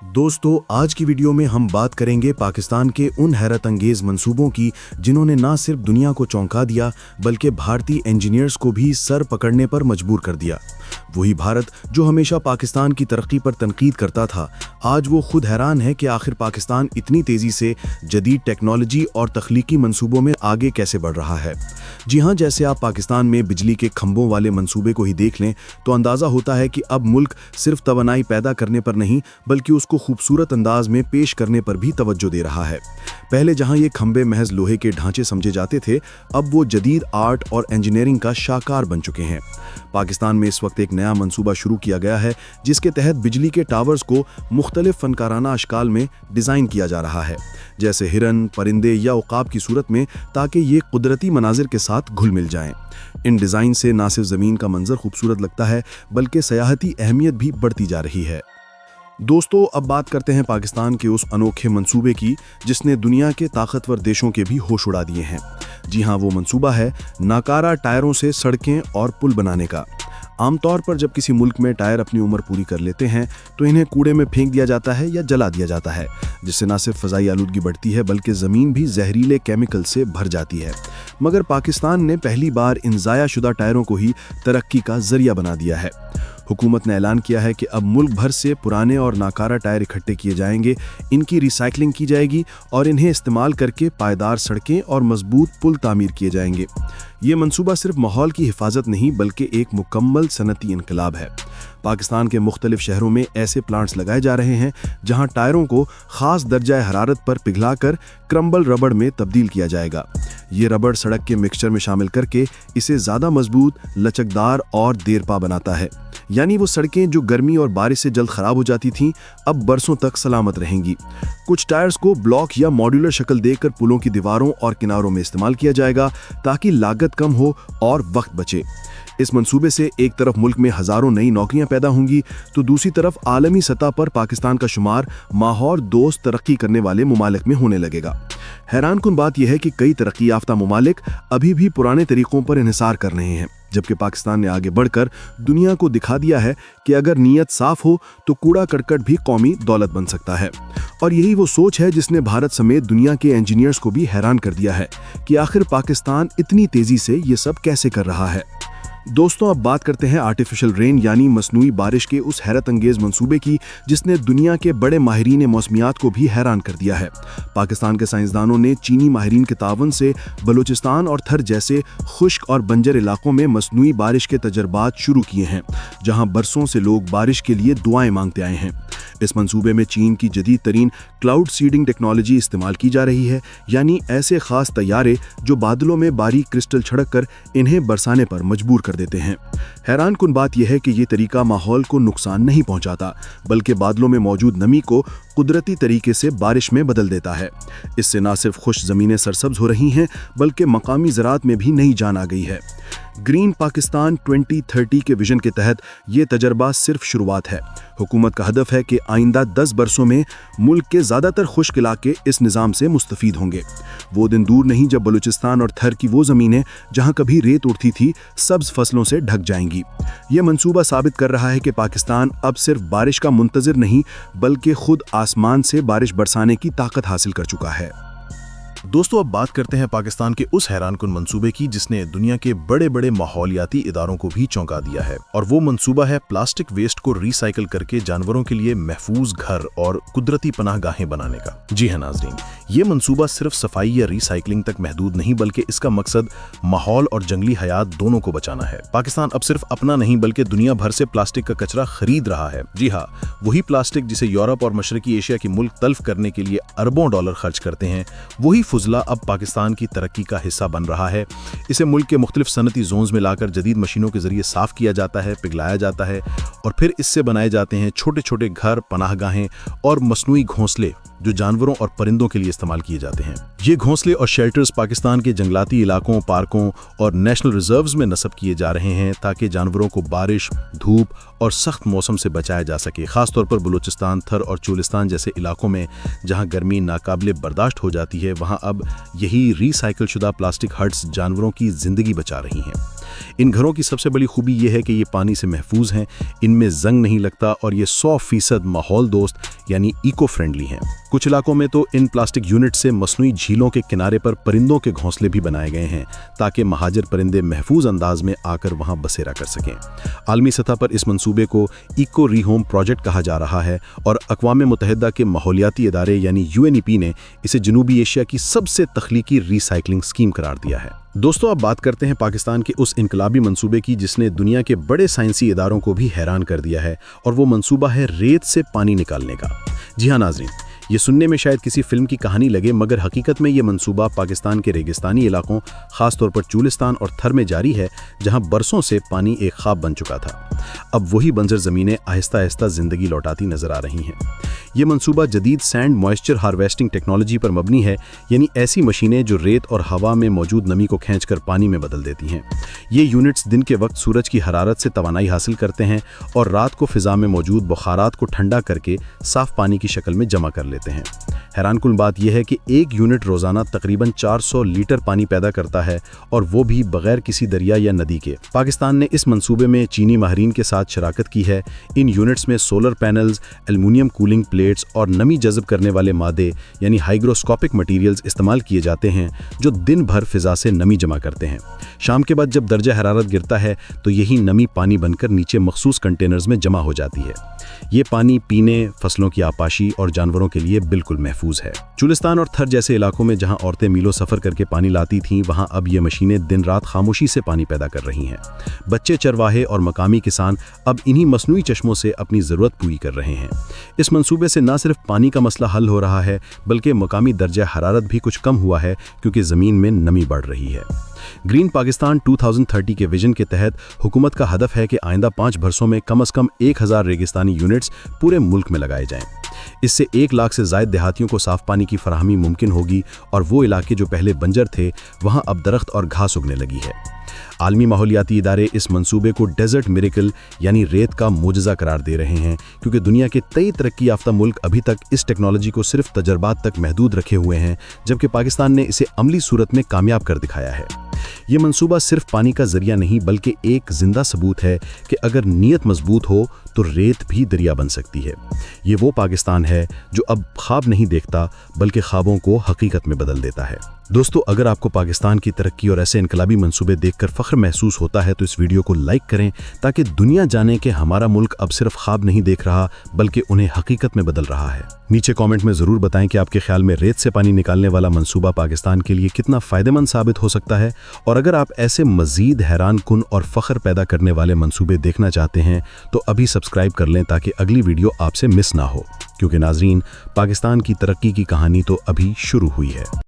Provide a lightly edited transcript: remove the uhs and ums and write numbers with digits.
दोस्तों, आज की वीडियो में हम बात करेंगे पाकिस्तान के उन हैरत अंगेज मंसूबों की जिन्होंने ना सिर्फ दुनिया को चौंका दिया बल्कि भारतीय इंजीनियर्स को भी सर पकड़ने पर मजबूर कर दिया। वही भारत जो हमेशा पाकिस्तान की तरक्की पर तनकीद करता था, आज वो खुद हैरान है कि आखिर पाकिस्तान इतनी तेजी से जदीद टेक्नोलॉजी और तख्लीकी मंसूबों में आगे कैसे बढ़ रहा है। जी हाँ, जैसे आप पाकिस्तान में बिजली के खंभों वाले मंसूबे को ही देख लें तो अंदाज़ा होता है कि अब मुल्क सिर्फ तवानाई पैदा करने पर नहीं बल्कि उसको खूबसूरत अंदाज में पेश करने पर भी तवज्जो दे रहा है। पहले जहां ये खंभे महज लोहे के ढांचे समझे जाते थे, अब वो जदीद आर्ट और इंजीनियरिंग का शाहकार बन चुके हैं। पाकिस्तान में इस वक्त एक नया मंसूबा शुरू किया गया है जिसके तहत बिजली के टावर्स को मुख्तलिफ फनकाराना अशकाल में डिज़ाइन किया जा रहा है, जैसे हिरन, परिंदे या उकाब की सूरत में, ताकि ये कुदरती मनाजिर के साथ घुल मिल जाएं। इन डिज़ाइन से न सिर्फ ज़मीन का मंजर खूबसूरत लगता है बल्कि सयाहती अहमियत भी बढ़ती जा रही है। दोस्तों, अब बात करते हैं पाकिस्तान के उस अनोखे मंसूबे की जिसने दुनिया के ताकतवर देशों के भी होश उड़ा दिए हैं। जी हाँ, वो मंसूबा है नाकारा टायरों से सड़कें और पुल बनाने का। आमतौर पर जब किसी मुल्क में टायर अपनी उम्र पूरी कर लेते हैं तो इन्हें कूड़े में फेंक दिया जाता है या जला दिया जाता है, जिससे न सिर्फ फ़ज़ाई आलूदगी बढ़ती है बल्कि ज़मीन भी जहरीले केमिकल से भर जाती है। मगर पाकिस्तान ने पहली बार इन ज़ाया शुदा टायरों को ही तरक्की का जरिया बना दिया है। हुकूमत ने ऐलान किया है कि अब मुल्क भर से पुराने और नाकारा टायर इकट्ठे किए जाएंगे, इनकी रिसाइकलिंग की जाएगी और इन्हें इस्तेमाल करके पायदार सड़कें और मजबूत पुल तामीर किए जाएंगे। ये मंसूबा सिर्फ माहौल की हिफाजत नहीं बल्कि एक मुकम्मल सनती इनकलाब है। पाकिस्तान के मुख्तलिफ शहरों में ऐसे प्लांट्स लगाए जा रहे हैं जहां टायरों को खास दर्जा हरारत पर पिघलाकर क्रम्बल रबड़ में तब्दील किया जाएगा। ये रबड़ सड़क के मिक्सचर में शामिल करके इसे ज़्यादा मजबूत, लचकदार और देरपा बनाता है। यानी वो सड़कें जो गर्मी और बारिश से जल्द खराब हो जाती थीं, अब बरसों तक सलामत रहेंगी। कुछ टायर्स को ब्लॉक या मॉड्यूलर शक्ल देकर पुलों की दीवारों और किनारों में इस्तेमाल किया जाएगा ताकि लागत कम हो और वक्त बचे। इस मंसूबे से एक तरफ मुल्क में हजारों नई नौकरियां पैदा होंगी तो दूसरी तरफ आलमी सतह पर पाकिस्तान का शुमार माहौल दोस्त तरक्की करने वाले मुमालिक में होने लगेगा। हैरानकुन बात यह है कि कई तरक्की याफ्ता मुमालिक अभी भी पुराने तरीकों पर इन्हिसार कर रहे हैं, जबकि पाकिस्तान ने आगे बढ़कर दुनिया को दिखा दिया है कि अगर नीयत साफ हो तो कूड़ा करकट भी कौमी दौलत बन सकता है। और यही वो सोच है जिसने भारत समेत दुनिया के इंजीनियर्स को भी हैरान कर दिया है कि आखिर पाकिस्तान इतनी तेजी से ये सब कैसे कर रहा है। दोस्तों, अब बात करते हैं आर्टिफिशियल रेन यानी मसनूई बारिश के उस हैरत अंगेज मंसूबे की जिसने दुनिया के बड़े माहिरीन मौसमियात को भी हैरान कर दिया है। पाकिस्तान के साइंसदानों ने चीनी माहिरीन के तावन से बलूचिस्तान और थर जैसे खुश्क और बंजर इलाकों में मसनूई बारिश के तजर्बात शुरू किए हैं, जहां बरसों से लोग बारिश के लिए दुआएं मांगते आए हैं। इस मंसूबे में चीन की जदीद तरीन क्लाउड सीडिंग टेक्नोलॉजी इस्तेमाल की जा रही है, यानी ऐसे खास तैयारे जो बादलों में बारीक क्रिस्टल छिड़क कर इन्हें बरसाने पर मजबूर कर देते हैं। हैरानकुन बात यह है कि ये तरीका माहौल को नुकसान नहीं पहुंचाता बल्कि बादलों में मौजूद नमी को कुदरती तरीके से बारिश में बदल देता है। इससे न सिर्फ खुश ज़मीनें सरसब्ज हो रही हैं बल्कि मकामी ज़राअत में भी नई जान आ गई है। ग्रीन पाकिस्तान 2030 के विजन के तहत ये तजर्बा सिर्फ शुरुआत है। हुकूमत का हदफ है कि आइंदा 10 बरसों में मुल्क के ज़्यादातर खुश्क इलाके इस निज़ाम से मुस्तफ़ीद होंगे। वो दिन दूर नहीं जब बलूचिस्तान और थर की वो ज़मीनें जहां कभी रेत उड़ती थी सब्ज़ फसलों से ढक जाएंगी। ये मंसूबा साबित कर रहा है कि पाकिस्तान अब सिर्फ बारिश का मुंतज़िर नहीं बल्कि खुद आसमान से बारिश बरसाने की ताकत हासिल कर चुका है। दोस्तों, अब बात करते हैं पाकिस्तान के उस हैरानकुन मंसूबे की जिसने दुनिया के बड़े बड़े माहौलियाती इदारों को भी चौंका दिया है, और वो मंसूबा है प्लास्टिक वेस्ट को रिसाइकिल करके जानवरों के लिए महफूज घर और कुदरती पनाहगाहें बनाने का। जी है नाजरीन, ये मंसूबा सिर्फ सफाई या रिसाइकलिंग तक महदूद नहीं बल्कि इसका मकसद माहौल और जंगली हयात दोनों को बचाना है। पाकिस्तान अब सिर्फ अपना नहीं बल्कि दुनिया भर से प्लास्टिक का कचरा खरीद रहा है। जी हाँ, वही प्लास्टिक जिसे यूरोप और मशरकी एशिया के मुल्क तल्फ करने के लिए अरबों डॉलर खर्च करते हैं, वही फुजला अब पाकिस्तान की तरक्की का हिस्सा बन रहा है। इसे मुल्क के मुख्तलिफ सनती जोन्स में लाकर जदीद मशीनों के जरिए साफ किया जाता है, पिघलाया जाता है और फिर इससे बनाए जाते हैं छोटे छोटे घर, पनाहगाहें और मसनूई घोंसले जो जानवरों और परिंदों के लिए इस्तेमाल किए जाते हैं। ये घोंसले और शेल्टर्स पाकिस्तान के जंगलाती इलाकों, पार्कों और नेशनल रिजर्व्स में नस्ब किए जा रहे हैं ताकि जानवरों को बारिश, धूप और सख्त मौसम से बचाया जा सके। खासतौर पर बलूचिस्तान, थर और चोलिस्तान जैसे इलाकों में जहां गर्मी नाकाबिले बर्दाश्त हो जाती है, वहां अब यही रिसाइकिल शुदा प्लास्टिक हट्स जानवरों की जिंदगी बचा रही हैं। इन घरों की सबसे बड़ी खूबी यह है कि ये पानी से महफूज हैं, इनमें जंग नहीं लगता और ये 100% माहौल दोस्त यानी इको फ्रेंडली हैं। कुछ इलाकों में तो इन प्लास्टिक यूनिट से मसनूई झीलों के किनारे पर परिंदों के घोंसले भी बनाए गए हैं ताकि महाजर परिंदे महफूज अंदाज में आकर वहां बसेरा कर सकें। आलमी सतह पर इस मंसूबे को इको रीहोम प्रोजेक्ट कहा जा रहा है और अक़वाम मुत्तहिदा के माहौलियाती इदारे यानी UNEP ने इसे जनूबी एशिया की सबसे तख्लीकी रिसाइकलिंग स्कीम करार दिया है। दोस्तों, अब बात करते हैं पाकिस्तान के उस इनकलाबी मंसूबे की जिसने दुनिया के बड़े साइंसी इदारों को भी हैरान कर दिया है, और वो मंसूबा है रेत से पानी निकालने का। जी हाँ नाज़रीन, ये सुनने में शायद किसी फिल्म की कहानी लगे, मगर हकीकत में ये मंसूबा पाकिस्तान के रेगिस्तानी इलाकों, खास तौर पर चूलिस्तान और थर में जारी है, जहां बरसों से पानी एक ख्वाब बन चुका था। अब वही बंजर ज़मीनें आहिस्ता आहिस्ता ज़िंदगी लौटाती नजर आ रही हैं। ये मंसूबा जदीद सैंड मॉइस्चर हार्वेस्टिंग टेक्नोलॉजी पर मबनी है, यानी ऐसी मशीनें जो रेत और हवा में मौजूद नमी को खींचकर पानी में बदल देती हैं। ये यूनिट्स दिन के वक्त सूरज की हरारत से तवानाई हासिल करते हैं और रात को फिजा में मौजूद बुखारात को ठंडा करके साफ पानी की शक्ल में जमा कर लेते हैं। हैरानकुन बात यह है कि एक यूनिट रोजाना तकरीबन 400 लीटर पानी पैदा करता है, और वो भी बगैर किसी दरिया या नदी के। पाकिस्तान ने इस मंसूबे में चीनी माहिरीन के साथ शराकत की है। इन यूनिट्स में solar panels, aluminium cooling plates और नमी जज़ब करने वाले मादे यानी हाइग्रोस्कोपिक मटीरियल्स इस्तेमाल किए जाते हैं, जो दिन भर फिजा से नमी जमा करते हैं। शाम के बाद जब दर्जा हरारत गिरता है तो यही नमी पानी बनकर नीचे मखसूस कंटेनर्स में जमा हो जाती है। ये पानी पीने, फसलों की आपाशी और जानवरों के लिए बिल्कुल महफूज है। चुलिस्तान और थर जैसे इलाकों में जहां औरतें मीलों सफर करके पानी लाती थीं, वहां अब ये मशीनें दिन रात खामोशी से पानी पैदा कर रही हैं। बच्चे चरवाहे और मकामी किसान अब इन्हीं मसनूई चश्मों से अपनी ज़रूरत पूरी कर रहे हैं। इस मंसूबे से न सिर्फ पानी का मसला हल हो रहा है, बल्कि मकामी दर्जा हरारत भी कुछ कम हुआ है, क्योंकि ज़मीन में नमी बढ़ रही है। ग्रीन पाकिस्तान 2030 के विजन के तहत हुकूमत का हदफ है कि आइंदा 5 बरसों में कम से कम 1000 रेगिस्तानी यूनिट्स पूरे मुल्क में लगाए जाएं। इससे 1 लाख से ज़ायद देहातियों को साफ पानी की फराहमी मुमकिन होगी, और वो इलाके जो पहले बंजर थे वहाँ अब दरख्त और घास उगने लगी है। आलमी माहौलियाती इदारे इस मंसूबे को डेजर्ट मिरेकल यानी रेत का मोजज़ा करार दे रहे हैं, क्योंकि दुनिया के कई तरक्की याफ्ता मुल्क अभी तक इस टेक्नोलॉजी को सिर्फ तजर्बात तक महदूद रखे हुए हैं, जबकि पाकिस्तान ने इसे अमली सूरत में कामयाब कर दिखाया है। ये मंसूबा सिर्फ पानी का जरिया नहीं, बल्कि एक जिंदा सबूत है कि अगर नीयत मजबूत हो तो रेत भी दरिया बन सकती है। ये वो पाकिस्तान है जो अब ख्वाब नहीं देखता, बल्कि ख्वाबों को हकीकत में बदल देता है। दोस्तों, अगर आपको पाकिस्तान की तरक्की और ऐसे इनकलाबी मंसूबे देखकर फख्र महसूस होता है तो इस वीडियो को लाइक करें, ताकि दुनिया जाने कि हमारा मुल्क अब सिर्फ ख्वाब नहीं देख रहा, बल्कि उन्हें हकीकत में बदल रहा है। नीचे कमेंट में ज़रूर बताएं कि आपके ख्याल में रेत से पानी निकालने वाला मंसूबा पाकिस्तान के लिए कितना फ़ायदेमंद साबित हो सकता है। और अगर आप ऐसे मज़ीद हैरान कुन और फ़ख्र पैदा करने वाले मंसूबे देखना चाहते हैं तो अभी सब्सक्राइब कर लें, ताकि अगली वीडियो आपसे मिस ना हो, क्योंकि नाज़रीन, पाकिस्तान की तरक्की की कहानी तो अभी शुरू हुई है।